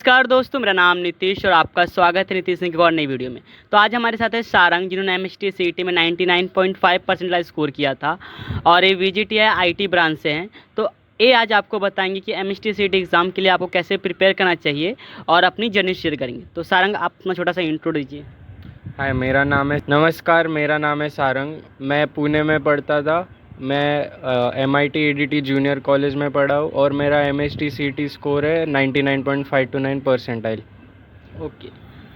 नमस्कार दोस्तों, मेरा नाम नीतीश और आपका स्वागत है नीतीश सिंह की और नई वीडियो में। तो आज हमारे साथ है सारंग, जिन्होंने एमएसटी सीईटी में 99.5% स्कोर किया था और ये वीजीटीआई आईटी ब्रांच से हैं। तो ये आज आपको बताएंगे कि एमएसटी सीईटी एग्ज़ाम के लिए आपको कैसे प्रिपेयर करना चाहिए और अपनी जर्नी शेयर करेंगे। तो सारंग, आप अपना छोटा सा इंट्रो दीजिए। हाय, नमस्कार, मेरा नाम है सारंग। मैं पुणे में पढ़ता था। मैं MIT EDT जूनियर कॉलेज में पढ़ा हूँ और मेरा MST CT स्कोर है 99.529 परसेंटाइल। ओके,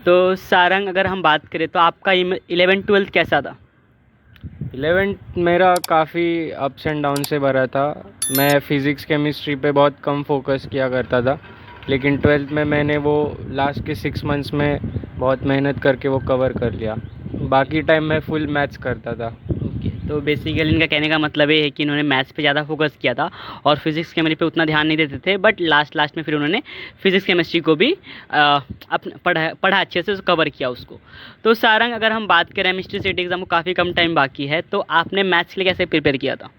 तो सारंग, अगर हम बात करें तो आपका 11th-12th कैसा था? 11th मेरा काफ़ी अप्स एंड डाउन से भरा था। मैं फिज़िक्स केमिस्ट्री पे बहुत कम फोकस किया करता था, लेकिन 12th में मैंने वो लास्ट के 6 मंथ्स में बहुत मेहनत करके वो कवर कर लिया। बाकी टाइम मैं फुल मैथ्स करता था। ओके, तो बेसिकली इनका कहने का मतलब ये है कि इन्होंने मैथ्स पे ज़्यादा फोकस किया था और फिज़िक्स केमिस्ट्री पे उतना ध्यान नहीं देते थे, बट लास्ट में फिर उन्होंने फिज़िक्स केमिस्ट्री को भी पढ़ा अच्छे से कवर किया उसको। तो सारंग, अगर हम बात करें एमएसटी सीईटी एग्ज़ाम को काफ़ी कम टाइम बाकी है, तो आपने मैथ्स के लिए कैसे प्रिपेयर किया था?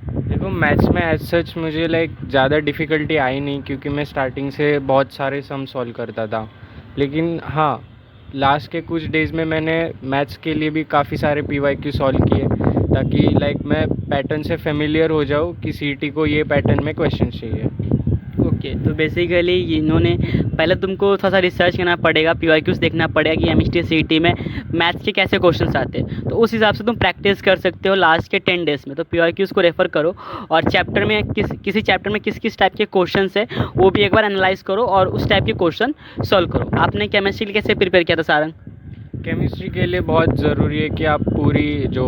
देखो, मैथ्स में एज सच मुझे ज़्यादा डिफ़िकल्टी आई नहीं, क्योंकि मैं स्टार्टिंग से बहुत सारे सम सॉल्व करता था। लेकिन हाँ, लास्ट के कुछ डेज़ में मैंने मैथ्स के लिए भी काफ़ी सारे PYQ सॉल्व किए, ताकि मैं पैटर्न से फेमिलियर हो जाऊँ कि CET को ये पैटर्न में क्वेश्चन चाहिए। ओके, तो बेसिकली इन्होंने पहले तुमको थोड़ा सा रिसर्च करना पड़ेगा, PYQs देखना पड़ेगा कि एमएसटी सीईटी में मैथ्स के कैसे क्वेश्चंस आते हैं। तो उस हिसाब से तुम प्रैक्टिस कर सकते हो लास्ट के 10 डेज़ में। तो PYQs को रेफ़र करो और चैप्टर में किसी चैप्टर में किस टाइप के क्वेश्चंस है वो भी एक बार एनालाइज करो और उस टाइप के क्वेश्चन सॉल्व करो। आपने केमिस्ट्री के लिए कैसे प्रिपेयर किया था सारंग? केमिस्ट्री के लिए बहुत ज़रूरी है कि आप पूरी जो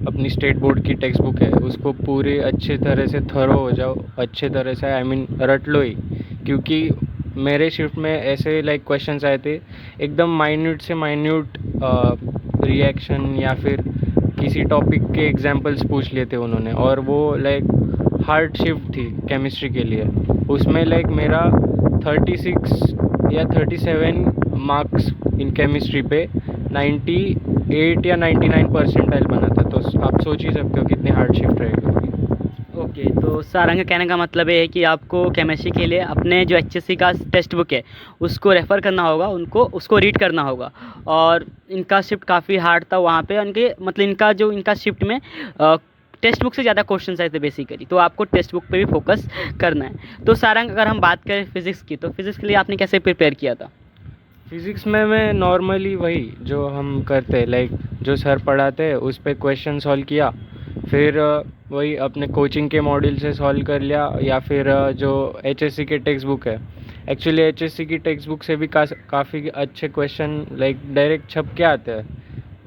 अपनी स्टेट बोर्ड की टेक्स्ट बुक है उसको पूरी अच्छे तरह से थरो हो जाओ, अच्छे तरह से रट लो ही। क्योंकि मेरे शिफ्ट में ऐसे क्वेश्चंस आए थे, एकदम माइन्यूट से माइन्यूट रिएक्शन या फिर किसी टॉपिक के एग्जांपल्स पूछ लिए थे उन्होंने, और वो हार्ड शिफ्ट थी केमिस्ट्री के लिए। उसमें मेरा 36 या 37 मार्क्स इन केमिस्ट्री पे 98 या 99 परसेंटाइल बना था। तो आप सोच ही सकते हो कितनी हार्ड शिफ्ट रहेगी। ओके, तो सारंग का कहने का मतलब ये है कि आपको केमिस्ट्री के लिए अपने जो HSC का टेक्स्ट बुक है उसको रेफ़र करना होगा, उसको रीड करना होगा। और इनका शिफ्ट काफ़ी हार्ड था वहाँ पे, इनका शिफ्ट में टेक्स्ट बुक से ज़्यादा क्वेश्चन आए थे बेसिकली, तो आपको टेक्स्ट बुक पे भी फोकस करना है। तो सारंग, अगर हम बात करें फिज़िक्स की, तो फिज़िक्स के लिए आपने कैसे प्रिपेयर किया था? फिज़िक्स में मैं नॉर्मली वही जो हम करते हैं, जो सर पढ़ाते हैं उस पर क्वेश्चन सॉल्व किया, फिर वही अपने कोचिंग के मॉड्यूल से सॉल्व कर लिया, या फिर जो HSC के टेक्स्ट बुक है। एक्चुअली HSC की टेक्स्ट बुक से भी काफ़ी अच्छे क्वेश्चन डायरेक्ट छप के आते हैं,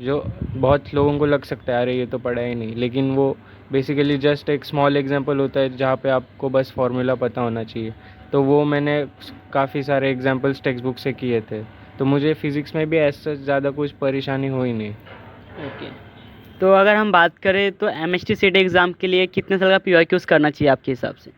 जो बहुत लोगों को लग सकता है अरे ये तो पढ़ा ही नहीं, लेकिन वो बेसिकली जस्ट एक स्मॉल एग्जांपल होता है जहाँ पे आपको बस फार्मूला पता होना चाहिए। तो वो मैंने काफ़ी सारे एग्जांपल्स टेक्स्ट बुक से किए थे, तो मुझे फ़िज़िक्स में भी ऐसा ज़्यादा कुछ परेशानी हुई नहीं। ओके, तो अगर हम बात करें तो एमएसटी सीईटी एग्ज़ाम के लिए कितने साल का PYQs करना चाहिए आपके हिसाब से?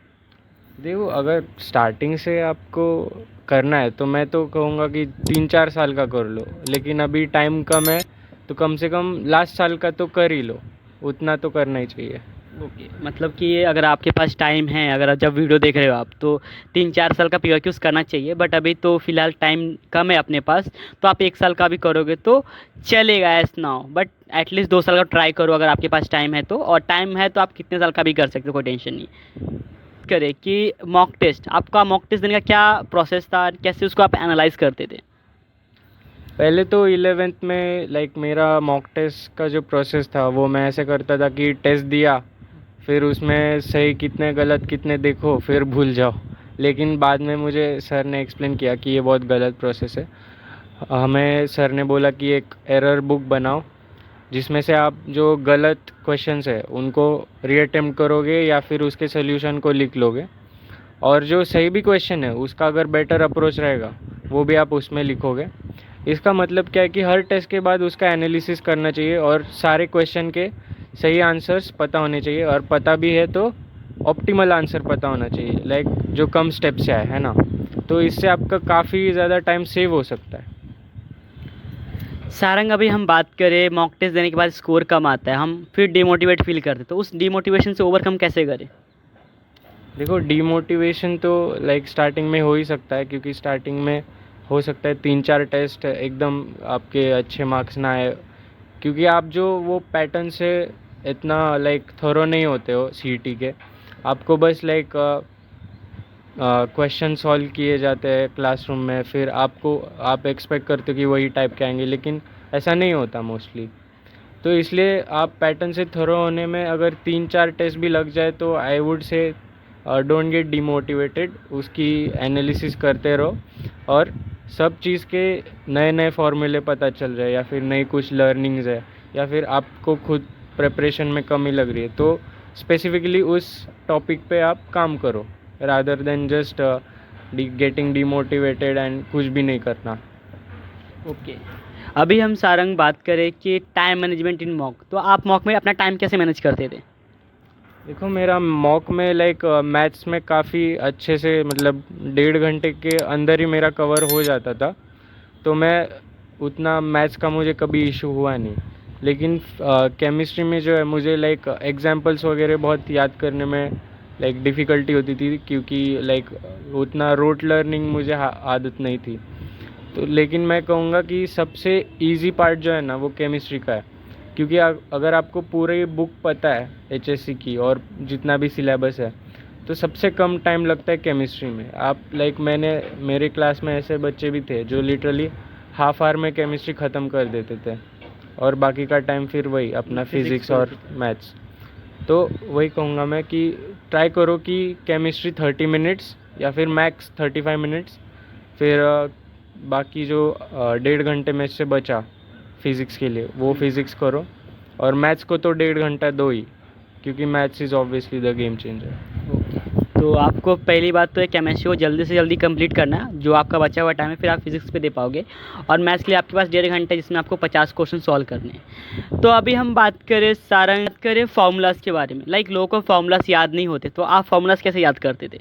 देखो, अगर स्टार्टिंग से आपको करना है तो मैं तो कहूँगा कि 3-4 साल का कर लो, लेकिन अभी टाइम कम है तो कम से कम लास्ट साल का तो कर ही लो, उतना तो करना ही चाहिए। ओके, मतलब कि ये अगर आपके पास टाइम है, अगर जब वीडियो देख रहे हो आप, तो 3-4 साल का PYQs करना चाहिए, बट अभी तो फ़िलहाल टाइम कम है अपने पास, तो आप 1 साल का भी करोगे तो चलेगा एज़ नाउ, बट एटलीस्ट 2 साल का ट्राई करो अगर आपके पास टाइम है तो। और टाइम है तो आप कितने साल का भी कर सकते हो, कोई टेंशन नहीं। करें कि मॉक टेस्ट, आपका मॉक टेस्ट देने का क्या प्रोसेस था, कैसे उसको आप एनालाइज़ करते थे? पहले तो 11th में मेरा मॉक टेस्ट का जो प्रोसेस था वो मैं ऐसे करता था कि टेस्ट दिया, फिर उसमें सही कितने गलत कितने देखो, फिर भूल जाओ। लेकिन बाद में मुझे सर ने एक्सप्लेन किया कि ये बहुत गलत प्रोसेस है। हमें सर ने बोला कि एक एरर बुक बनाओ, जिसमें से आप जो गलत क्वेश्चंस है उनको रीअटेम्प्ट करोगे या फिर उसके सोल्यूशन को लिख लोगे, और जो सही भी क्वेश्चन है उसका अगर बेटर अप्रोच रहेगा वो भी आप उसमें लिखोगे। इसका मतलब क्या है कि हर टेस्ट के बाद उसका एनालिसिस करना चाहिए और सारे क्वेश्चन के सही आंसर्स पता होने चाहिए, और पता भी है तो ऑप्टिमल आंसर पता होना चाहिए, जो कम स्टेप से आए, है ना। तो इससे आपका काफ़ी ज़्यादा टाइम सेव हो सकता है। सारंग, अभी हम बात करें मॉक टेस्ट देने के बाद स्कोर कम आता है, हम फिर डिमोटिवेट फील करते हैं, तो उस डिमोटिवेशन से ओवरकम कैसे करें? देखो डीमोटिवेशन तो लाइक स्टार्टिंग में हो ही सकता है, क्योंकि स्टार्टिंग में हो सकता है 3-4 टेस्ट एकदम आपके अच्छे मार्क्स ना आए, क्योंकि आप जो वो पैटर्न से इतना लाइक थोरो नहीं होते हो सीईटी के। आपको बस लाइक क्वेश्चन सॉल्व किए जाते हैं क्लासरूम में, फिर आप एक्सपेक्ट करते हो कि वही टाइप के आएंगे, लेकिन ऐसा नहीं होता मोस्टली। तो इसलिए आप पैटर्न से थोरो होने में अगर 3-4 टेस्ट भी लग जाए तो आई वुड से डोंट गेट डिमोटिवेटेड, उसकी एनालिसिस करते रहो, और सब चीज़ के नए नए फॉर्मूले पता चल रहे हैं, या फिर नई कुछ लर्निंग्स है, या फिर आपको खुद प्रिपरेशन में कमी लग रही है, तो स्पेसिफिकली उस टॉपिक पे आप काम करो, rather than just getting demotivated and कुछ भी नहीं करना। ओके, अभी हम सारंग बात करें कि टाइम मैनेजमेंट इन मॉक, तो आप मॉक में अपना टाइम कैसे मैनेज करते थे? देखो मेरा मॉक में लाइक मैथ्स में काफ़ी अच्छे से, मतलब 1.5 घंटे के अंदर ही मेरा कवर हो जाता था, तो मैं उतना मैथ्स का मुझे कभी इशू हुआ नहीं। लेकिन केमिस्ट्री में जो है मुझे लाइक एग्जांपल्स वगैरह बहुत याद करने में लाइक डिफ़िकल्टी होती थी, क्योंकि लाइक उतना रोट लर्निंग मुझे आदत नहीं थी। तो लेकिन मैं कहूँगा कि सबसे इजी पार्ट जो है ना वो केमिस्ट्री का है, क्योंकि अगर आपको पूरी बुक पता है एचएससी की और जितना भी सिलेबस है, तो सबसे कम टाइम लगता है केमिस्ट्री में। आप लाइक मेरे क्लास में ऐसे बच्चे भी थे जो लिटरली हाफ आवर में केमिस्ट्री ख़त्म कर देते थे, और बाकी का टाइम फिर वही अपना फिज़िक्स और मैथ्स। तो वही कहूँगा मैं कि ट्राई करो कि केमिस्ट्री 30 मिनट्स या फिर मैक्स 35 मिनट्स, फिर बाकी जो 1.5 घंटे में से बचा फिज़िक्स के लिए वो फिज़िक्स करो, और मैथ्स को तो 1.5 घंटा दो ही, क्योंकि maths is obviously the game changer. तो आपको पहली बात तो है केमिस्ट्री को जल्दी से जल्दी कंप्लीट करना है, जो आपका बचा हुआ टाइम है, फिर आप फिजिक्स पे दे पाओगे। और मैथ्स के लिए आपके पास 1.5 घंटे, जिसमें आपको 50 क्वेश्चन सॉल्व करने हैं। तो अभी हम बात करें फार्मूलाज के बारे में। लाइक लोगों को फार्मूलाज याद नहीं होते, तो आप फार्मूलाज कैसे याद करते थे?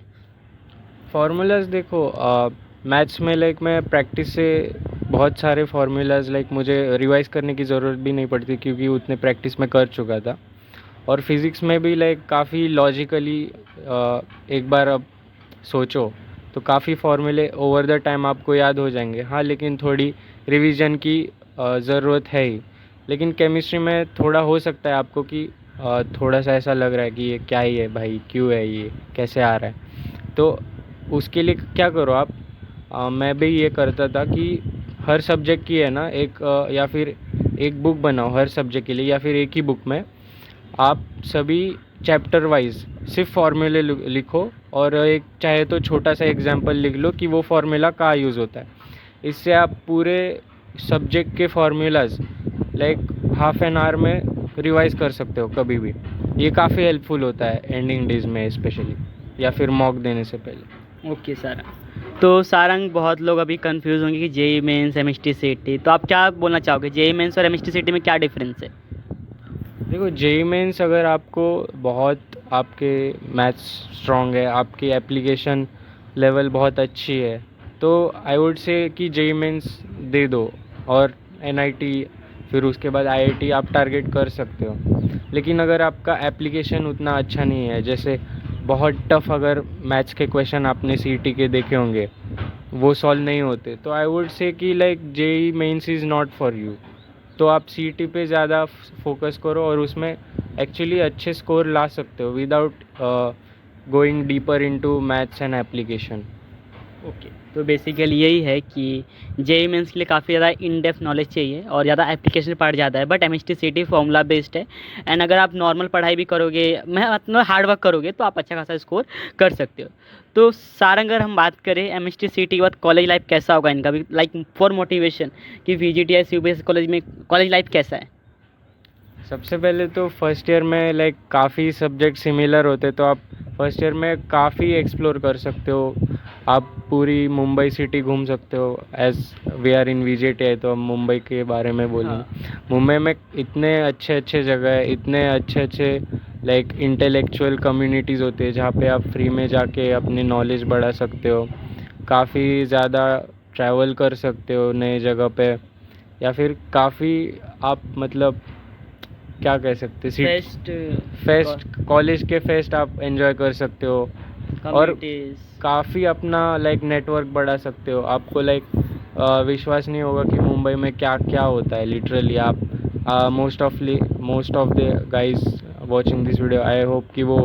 फार्मूलाज देखो मैथ्स में लाइक मैं प्रैक्टिस से बहुत सारे फार्मूलाज लाइक मुझे रिवाइज करने की ज़रूरत भी नहीं पड़ती, क्योंकि उतने प्रैक्टिस में कर चुका था। और फिज़िक्स में भी लाइक काफ़ी लॉजिकली एक बार अब सोचो तो काफ़ी फार्मूले ओवर द टाइम आपको याद हो जाएंगे। हाँ, लेकिन थोड़ी रिवीजन की ज़रूरत है ही। लेकिन केमिस्ट्री में थोड़ा हो सकता है आपको कि थोड़ा सा ऐसा लग रहा है कि ये क्या ही है भाई, क्यों है ये, कैसे आ रहा है। तो उसके लिए क्या करो आप, मैं भी ये करता था कि हर सब्जेक्ट की है ना एक या फिर एक बुक बनाओ हर सब्जेक्ट के लिए, या फिर एक ही बुक में आप सभी चैप्टर वाइज सिर्फ फार्मूले लिखो, और एक चाहे तो छोटा सा एग्जांपल लिख लो कि वो फार्मूला कहाँ यूज़ होता है। इससे आप पूरे सब्जेक्ट के formulas like half an hour में रिवाइज कर सकते हो कभी भी। ये काफ़ी हेल्पफुल होता है एंडिंग डेज में स्पेशली, या फिर मॉक देने से पहले। Okay sir. तो सारंग, बहुत लोग अभी कंफ्यूज होंगे कि जेई मेंस, एमएसटी सीटी, तो आप क्या बोलना चाहोगे? जेई मेंस और एमएसटी सीटी में क्या डिफरेंस है? देखो जेई मेंस अगर आपको बहुत आपके मैथ्स स्ट्रॉन्ग है, आपकी एप्लीकेशन लेवल बहुत अच्छी है, तो आई वुड से कि जेई मेंस दे दो, और एनआईटी फिर उसके बाद आईआईटी आप टारगेट कर सकते हो। लेकिन अगर आपका एप्लीकेशन उतना अच्छा नहीं है, जैसे बहुत टफ अगर मैथ्स के क्वेश्चन आपने सीईटी के देखे होंगे वो सॉल्व नहीं होते, तो आई वुड से कि like JEE Mains is not for you. तो आप सीईटी पे ज़्यादा फोकस करो, और उसमें एक्चुअली अच्छे स्कोर ला सकते हो without going deeper into maths and application. Okay, तो बेसिकली यही है कि जेई मेंस के लिए काफ़ी ज़्यादा इन डेप्थ नॉलेज चाहिए और ज़्यादा एप्लीकेशन पार्ट ज़्यादा है, बट एमएसटी सीटी फॉर्मूला बेस्ड है। एंड अगर आप नॉर्मल पढ़ाई भी करोगे, मतलब हार्ड वर्क करोगे, तो आप अच्छा खासा स्कोर कर सकते हो। तो सारंग, अगर हम बात करें एमएसटी सीटी के बाद कॉलेज लाइफ कैसा होगा इनका भी, लाइक फॉर मोटिवेशन, कि वीजीटीआई यूपीएससी कॉलेज में कॉलेज लाइफ कैसा है? सबसे पहले तो फर्स्ट ईयर में लाइक काफ़ी सब्जेक्ट सिमिलर होते, तो आप फर्स्ट ईयर में काफ़ी एक्सप्लोर कर सकते हो। आप पूरी मुंबई सिटी घूम सकते हो, as we are in VJTI, तो हम मुंबई के बारे में बोलेंगे। मुंबई में इतने अच्छे अच्छे जगह है, इतने अच्छे अच्छे लाइक इंटेलेक्चुअल कम्युनिटीज़ होते हैं जहाँ पे आप फ्री में जाके अपनी नॉलेज बढ़ा सकते हो, काफ़ी ज़्यादा ट्रैवल कर सकते हो नए जगह पे, या फिर काफ़ी आप मतलब क्या कह सकते हैं, फेस्ट कॉलेज के फेस्ट आप एंजॉय कर सकते हो। और Communities. काफ़ी अपना लाइक नेटवर्क बढ़ा सकते हो। आपको लाइक विश्वास नहीं होगा कि मुंबई में क्या क्या होता है लिटरली। आप most of the guys watching this video, I hope कि वो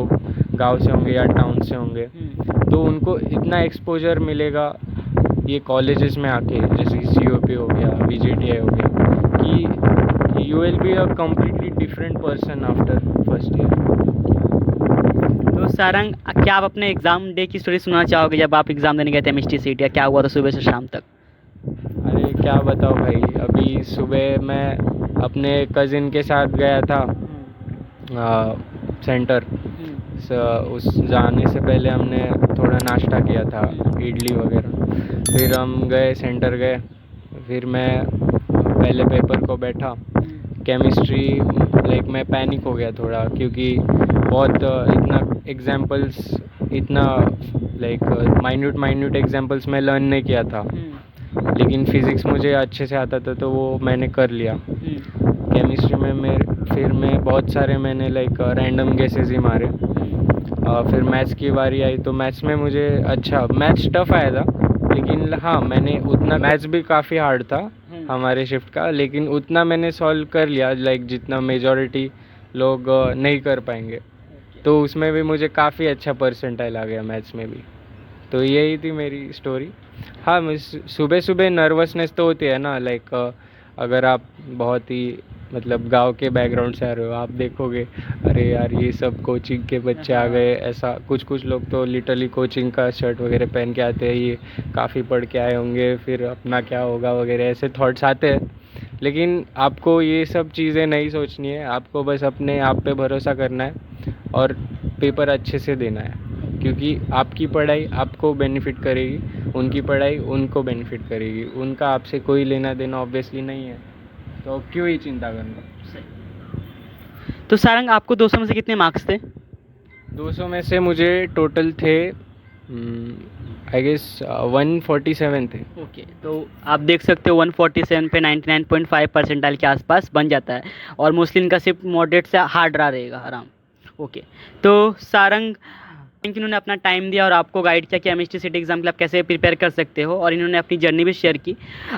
गांव से होंगे या टाउन से होंगे, तो उनको इतना एक्सपोजर मिलेगा ये कॉलेजेस में आके, जैसे COP हो गया, VJTI हो गया, कि you will be a completely different person after first year. तो सारंग, क्या आप अपने एग्ज़ाम डे की स्टोरी सुनना चाहोगे जब आप एग्ज़ाम देने गए थे MST सीट, या क्या हुआ था सुबह से शाम तक? अरे क्या बताओ भाई, अभी सुबह मैं अपने कज़िन के साथ गया था सेंटर। उस जाने से पहले हमने थोड़ा नाश्ता किया था, इडली वगैरह। फिर हम गए सेंटर गए, फिर मैं पहले पेपर को बैठा। केमिस्ट्री लाइक मैं पैनिक हो गया थोड़ा, क्योंकि बहुत इतना एग्जाम्पल्स, इतना लाइक माइन्यूट एग्जाम्पल्स मैं लर्न नहीं किया था। लेकिन फिज़िक्स मुझे अच्छे से आता था तो वो मैंने कर लिया। केमिस्ट्री में फिर मैं बहुत सारे मैंने लाइक रैंडम गेसेस ही मारे। फिर मैथ्स की बारी आई तो मैथ्स में मुझे अच्छा, मैथ्स टफ आया था, लेकिन हाँ मैंने उतना, मैथ्स भी काफ़ी हार्ड था हमारे शिफ्ट का, लेकिन उतना मैंने सॉल्व कर लिया लाइक जितना मेजॉरिटी लोग नहीं कर पाएंगे। तो उसमें भी मुझे काफ़ी अच्छा परसेंटाइल आ गया मैथ्स में भी। तो यही थी मेरी स्टोरी। हाँ, सुबह सुबह नर्वसनेस तो होती है ना, लाइक अगर आप बहुत ही मतलब गांव के बैकग्राउंड से आ रहे हो, आप देखोगे अरे यार ये सब कोचिंग के बच्चे आ गए, ऐसा कुछ लोग तो लिटरली कोचिंग का शर्ट वगैरह पहन के आते हैं, ये काफ़ी पढ़ के आए होंगे, फिर अपना क्या होगा वगैरह, ऐसे थॉट्स आते हैं। लेकिन आपको ये सब चीज़ें नहीं सोचनी है, आपको बस अपने आप पे भरोसा करना है और पेपर अच्छे से देना है, क्योंकि आपकी पढ़ाई आपको बेनिफिट करेगी, उनकी पढ़ाई उनको बेनिफिट करेगी। उनका आपसे कोई लेना देना ऑब्वियसली नहीं है, तो क्यों ही चिंता करना। तो सारंग, आपको 200 में से कितने मार्क्स थे? 200 में से मुझे टोटल थे आई गेस 147 थे। ओके, तो आप देख सकते हो 147 पे 99.5 परसेंटाइल के आसपास बन जाता है, और मोस्टली इनका सिर्फ मॉडरेट से हार्ड रहा रहेगा आराम। ओके, तो सारंग, इन्होंने अपना टाइम दिया और आपको गाइड किया कि MST सीट एग्जाम के लिए आप कैसे प्रिपेयर कर सकते हो, और इन्होंने अपनी जर्नी भी शेयर की।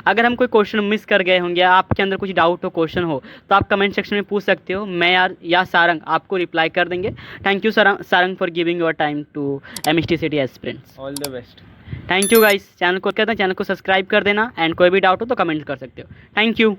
अगर हम कोई क्वेश्चन मिस कर गए होंगे, आपके अंदर कुछ डाउट हो, क्वेश्चन हो, तो आप कमेंट सेक्शन में पूछ सकते हो, मैं या सारंग आपको रिप्लाई कर देंगे। Thank you Sarang for giving your time to MST CET aspirants. All the best. Thank you guys. Channel को कहते हैं, चैनल को सब्सक्राइब कर देना, एंड कोई भी डाउट हो तो कमेंट कर सकते हो। Thank you.